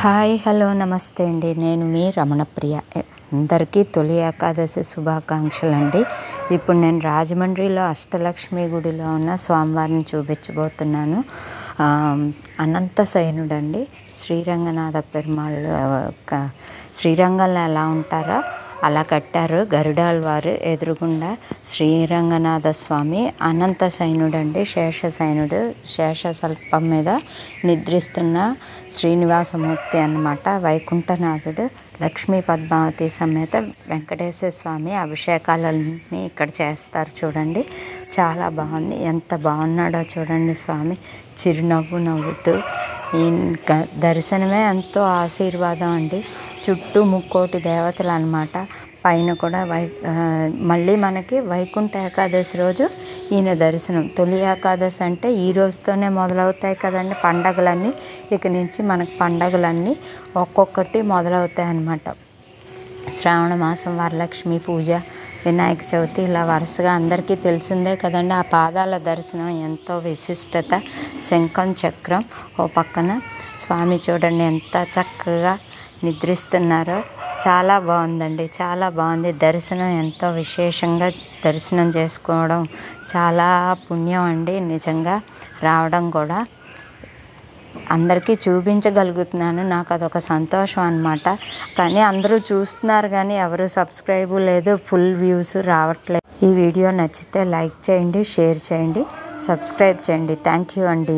Hi hello నమస్తే అండి. నేను మీ రమణప్రియ. అందరికీ తొలి ఏకాదశి శుభాకాంక్షలు అండి. ఇప్పుడు నేను రాజమండ్రిలో అష్టలక్ష్మి గుడిలో ఉన్న స్వామివారిని చూపించబోతున్నాను. అనంత శయనుడండి. శ్రీరంగనాథ పెరుమాళ్ శ్రీరంగంలో ఎలా ఉంటారో అలా కట్టారు. గరుడాల్ వారు ఎదురుగుండా శ్రీరంగనాథ స్వామి అనంత శయనుడండి. శేషశయనుడు శేషశల్పం మీద నిద్రిస్తున్న శ్రీనివాసమూర్తి అన్నమాట. వైకుంఠనాథుడు లక్ష్మీ పద్మావతి సమేత వెంకటేశ్వర స్వామి అభిషేకాలన్నీ ఇక్కడ చేస్తారు. చూడండి, చాలా బాగుంది. ఎంత బాగున్నాడో చూడండి స్వామి. చిరునవ్వు నవ్వుతూ ఇంకా దర్శనమే ఎంతో ఆశీర్వాదం అండి. చుట్టూ ముక్కోటి దేవతలు అన్నమాట. పైన కూడా మళ్ళీ మనకి వైకుంఠ ఏకాదశి రోజు ఈయన దర్శనం. తొలి ఏకాదశి అంటే ఈ రోజుతోనే మొదలవుతాయి కదండి పండగలన్నీ. ఇక నుంచి మనకు పండగలన్నీ ఒక్కొక్కటి మొదలవుతాయి అన్నమాట. శ్రావణ మాసం వరలక్ష్మి పూజ, వినాయక చవితి, ఇలా వరుసగా అందరికీ తెలిసిందే కదండి. ఆ పాదాల దర్శనం ఎంతో విశిష్టత. శంఖం చక్రం ఓ పక్కన స్వామి చూడండి ఎంత చక్కగా నిద్రిస్తున్నారో. చాలా బాగుందండి, చాలా బాగుంది. దర్శనం ఎంతో విశేషంగా దర్శనం చేసుకోవడం చాలా పుణ్యం అండి. నిజంగా రావడం కూడా అందరికీ చూపించగలుగుతున్నాను. నాకు అదొక సంతోషం అన్నమాట. కానీ అందరూ చూస్తున్నారు కానీ ఎవరు సబ్స్క్రైబ్ లేదు, ఫుల్ వ్యూస్ రావట్లేదు. ఈ వీడియో నచ్చితే లైక్ చేయండి, షేర్ చేయండి, సబ్స్క్రైబ్ చేయండి. థ్యాంక్ యూ అండి.